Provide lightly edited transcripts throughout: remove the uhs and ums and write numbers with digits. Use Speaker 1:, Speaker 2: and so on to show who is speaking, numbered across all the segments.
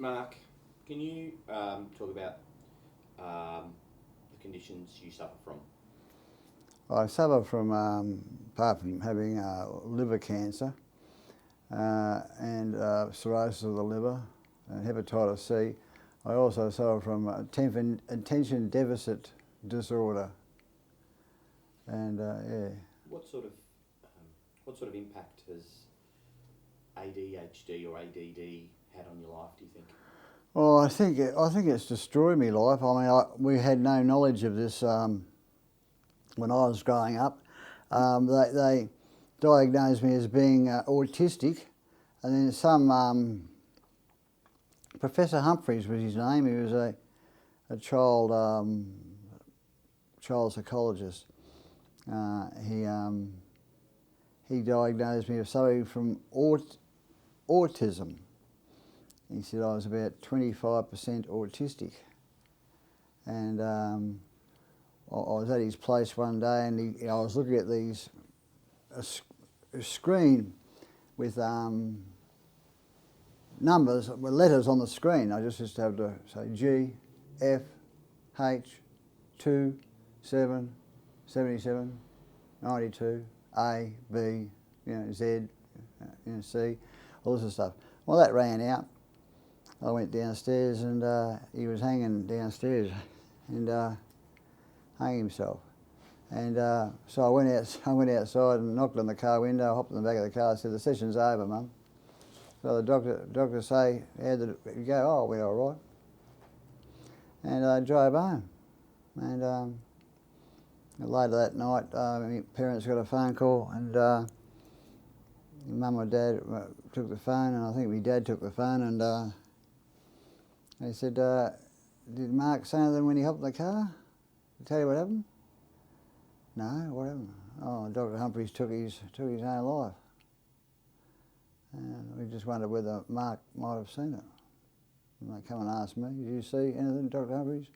Speaker 1: Mark, can you talk about the conditions you suffer from?
Speaker 2: I suffer from, apart from having liver cancer and cirrhosis of the liver and hepatitis C, I also suffer from attention deficit disorder. And yeah.
Speaker 1: What sort of impact has ADHD or ADD had on your life, do you think?
Speaker 2: Well, I think it's destroyed my life. I mean, we had no knowledge of this when I was growing up. They diagnosed me as being autistic, and then some Professor Humphreys was his name. He was a child psychologist. He diagnosed me with something from autism. He said I was about 25% autistic, and I was at his place one day, and I was looking at a screen with numbers, with letters on the screen. I just used to have to say G, F, H, 2, 7, 77, 92, A, B, Z, C, all this stuff. Well, that ran out. I went downstairs, and he was hanging downstairs, and hung himself. And so I went outside and knocked on the car window, hopped in the back of the car, and said, "The session's over, Mum." So the doctor say, "How did it go?" "Oh, it went all right." And I drove home. And later that night, my parents got a phone call, and Mum or Dad took the phone, and I think my dad took the phone, and they said, "Did Mark say anything when he hopped in the car? Did he tell you what happened?" "No, what happened?" "Oh, Dr. Humphreys took his own life." And we just wondered whether Mark might have seen it. And they come and asked me, "Did you see anything, Dr. Humphreys?"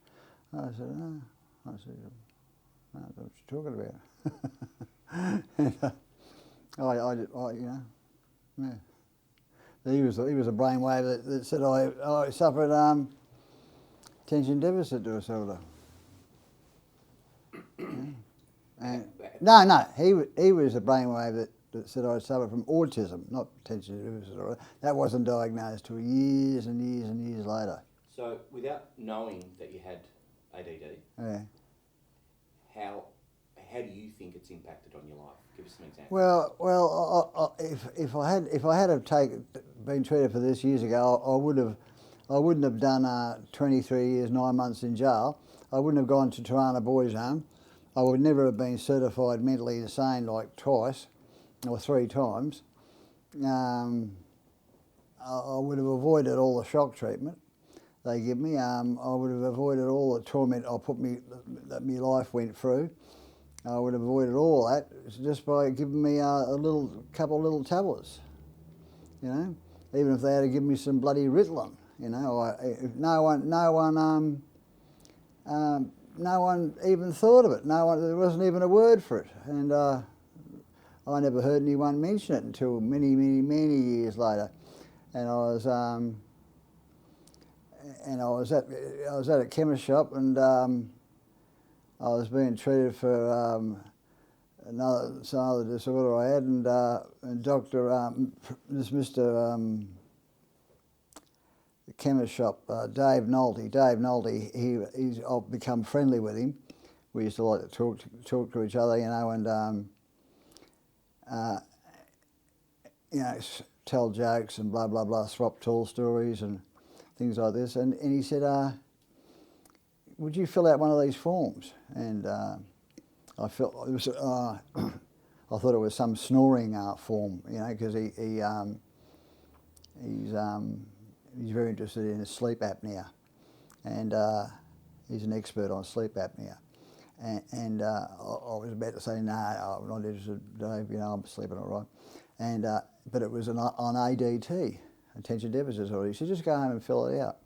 Speaker 2: I said, "No." I said, "No, what you talking about?" And, yeah. He was a brainwave that said I suffered attention deficit disorder. And no, he was a brainwave that said I suffered from autism, not attention deficit disorder. That wasn't diagnosed till years and years and years later.
Speaker 1: So, without knowing that you had ADD,
Speaker 2: yeah.
Speaker 1: How do you think it's impacted on your life? Give us some examples.
Speaker 2: Well, if I had been treated for this years ago, I wouldn't have done 23 years, 9 months in jail. I wouldn't have gone to Tarana Boys Home. I would never have been certified mentally insane like twice or 3 times. I would have avoided all the shock treatment they give me. I would have avoided all the torment that my life went through. I would have avoided all that just by giving me a couple of little tablets, Even if they had to give me some bloody Ritalin, No one even thought of it. There wasn't even a word for it, and I never heard anyone mention it until many, many, many years later. And I was at a chemist shop, and I was being treated for some other disorder I had, and the chemist shop, Dave Nolte, I've become friendly with him. We used to like to talk to each other, and tell jokes and blah blah blah, swap tall stories and things like this. And he said, "Would you fill out one of these forms?" And I thought it was some snoring form, because he's very interested in sleep apnea, and he's an expert on sleep apnea. And I was about to say, "No, I'm not interested, Dave. I'm sleeping all right." And but it was on ADT, attention deficit disorder. He said, "Just go home and fill it out."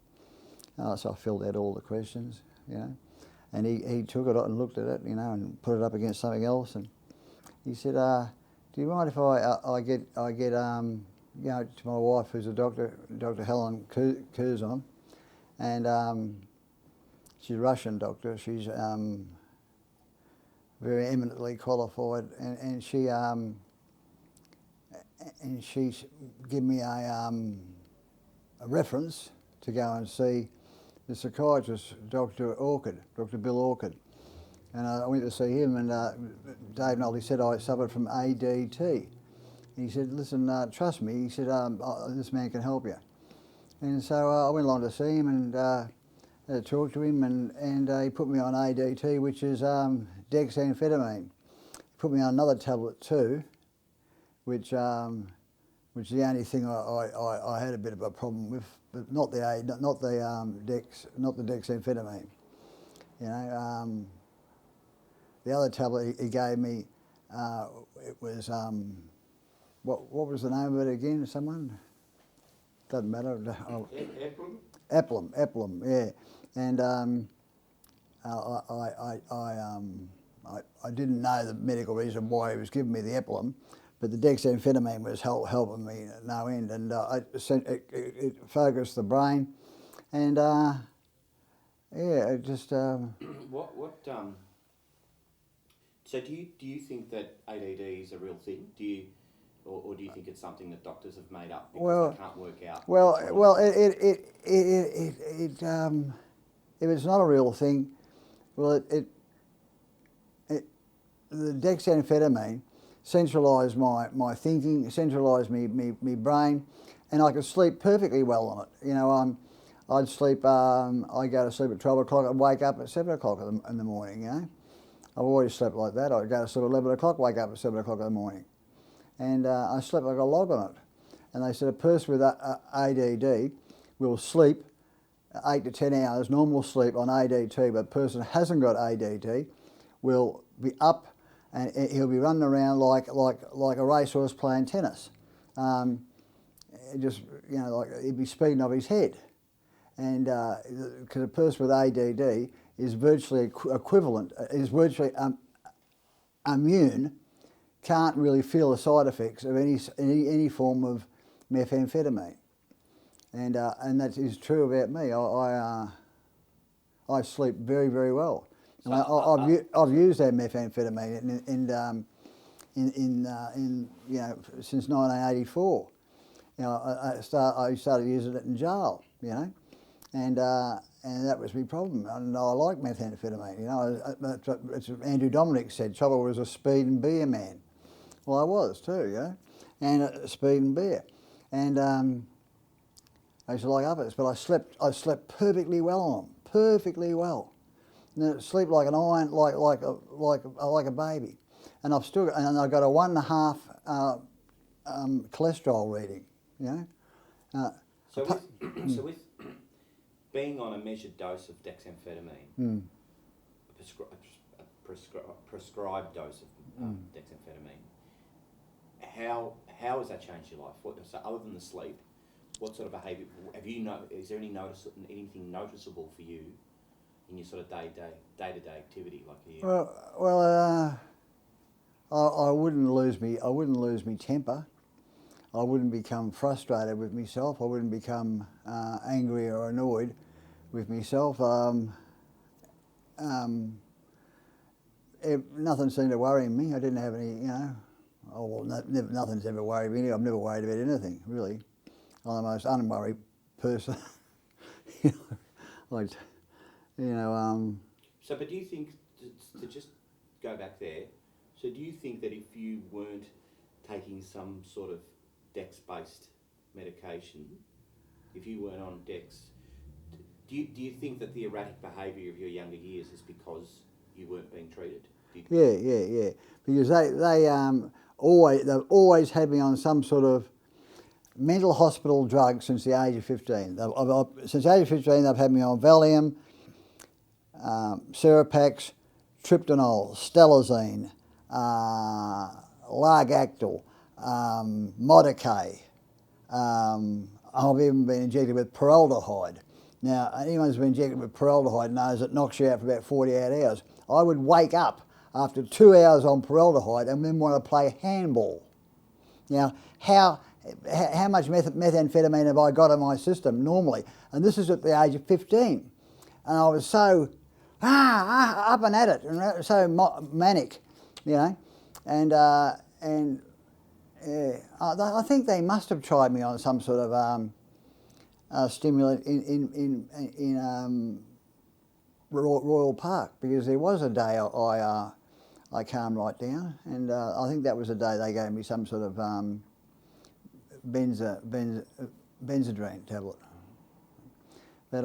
Speaker 2: So I filled out all the questions, and he took it and looked at it, and put it up against something else, and he said, "Do you mind if I get to my wife, who's a doctor, Dr. Helen Curzon, and she's a Russian doctor. She's very eminently qualified, and she gave me a reference to go and see the psychiatrist, Dr. Bill Orchard. And I went to see him, and Dave Nolly said I suffered from ADT. And he said, listen, trust me, he said, this man can help you. And so I went along to see him and had to talk to him, and he put me on ADT, which is dexamphetamine. He put me on another tablet too, which is the only thing I had a bit of a problem with, but not the dexamphetamine. You know, the other tablet he gave me, it was what was the name of it again? Someone? Doesn't matter. Eplum, yeah. And I didn't know the medical reason why he was giving me the Eplum, but the dexamphetamine was helping me at no end, and it focused the brain, and yeah, it just.
Speaker 1: So do you think that ADD is a real thing? Or do you think it's something that doctors have made up because they can't work out?
Speaker 2: Well, if it's not a real thing, well, the dexamphetamine centralised my thinking, centralised me brain, and I could sleep perfectly well on it. You know, I'd sleep. I go to sleep at 12 o'clock and wake up at 7 o'clock in the morning. You know, I've always slept like that. I'd go to sleep at 11 o'clock, wake up at 7 o'clock in the morning. And I slept like a log on it. And they said a person with ADD will sleep 8 to 10 hours, normal sleep on ADT, but a person who hasn't got ADD will be up and he'll be running around like a racehorse playing tennis. Just, you know, like he'd be speeding off his head. And because a person with ADD is virtually equivalent, is virtually immune, can't really feel the side effects of any form of methamphetamine, and that is true about me. I sleep very, very well, and I've used that methamphetamine in you know, since 1984. You know, I started using it in jail. You know, and that was my problem. And I like methamphetamine. You know, it's Andrew Dominic said, trouble was a speed and beer man. Well, I was too, yeah, and speed and beer, and I used to like others, but I slept perfectly well on them, perfectly well. And sleep like an iron, like a baby, and I've still and I got a 1.5 cholesterol reading, you know.
Speaker 1: So with being on a measured dose of dexamphetamine, a prescribed dose of dexamphetamine. How has that changed your life? So other than the sleep, what sort of behaviour have you is there anything noticeable for you in your sort of day-to-day activity like here?
Speaker 2: I wouldn't lose me temper. I wouldn't become frustrated with myself. I wouldn't become angry or annoyed with myself. Nothing seemed to worry me. I didn't have any, you know. Oh well, nothing's ever worried me. I've never worried about anything really. I'm the most unworried person. You know, like, you know.
Speaker 1: So, but do you think to just go back there? So, do you think that if you weren't taking some sort of Dex-based medication, if you weren't on Dex, do you think that the erratic behaviour of your younger years is because you weren't being treated?
Speaker 2: Yeah. Because they've always had me on some sort of mental hospital drug since the age of 15. Since the age of 15, they've had me on Valium, Seropax, Triptanol, Stelazine, Largactil, Modicay. I've even been injected with paraldehyde. Now, anyone who's been injected with paraldehyde knows it knocks you out for about 48 hours. I would wake up after 2 hours on paraldehyde and then want to play handball. Now, how how much methamphetamine have I got in my system normally? And this is at the age of 15. And I was so up and at it, and so manic, you know. And I think they must have tried me on some sort of stimulant in Royal Park, because there was a day I calmed right down, and I think that was the day they gave me some sort of benzodrine tablet. But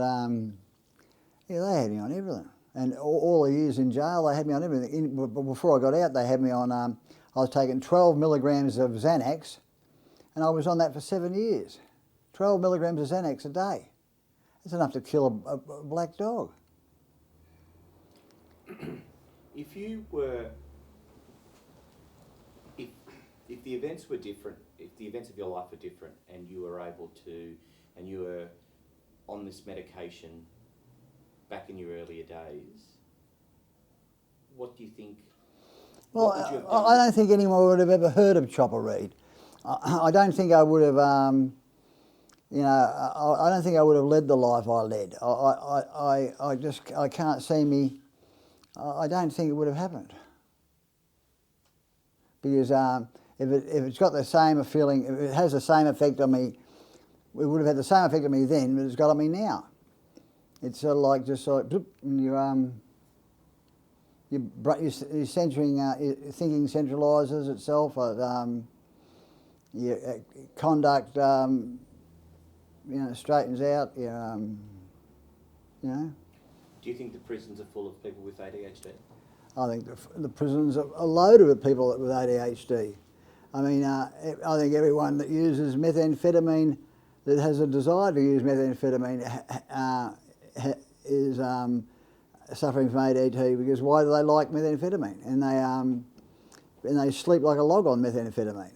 Speaker 2: yeah, they had me on everything, and all the years in jail they had me on everything. Before I got out, they had me on. I was taking 12 milligrams of Xanax, and I was on that for 7 years. 12 milligrams of Xanax a day. That's enough to kill a black dog.
Speaker 1: If you were, if the events were different, if the events of your life were different, and you were able to, and you were on this medication back in your earlier days, what do you think?
Speaker 2: Well, I don't think anyone would have ever heard of Chopper Read. I don't think I would have, you know, I don't think I would have led the life I led. I can't see me. I don't think it would have happened, because if it's got the same feeling, if it has the same effect on me, it would have had the same effect on me then, but it's got on me now. It's sort of like just like your centering, your thinking centralises itself. Your conduct, you know, straightens out. You know.
Speaker 1: Do you think the prisons are full of people with ADHD?
Speaker 2: I think the prisons are loaded with people with ADHD. I mean, I think everyone that uses methamphetamine, that has a desire to use methamphetamine, is suffering from ADHD, because why do they like methamphetamine? And they sleep like a log on methamphetamine.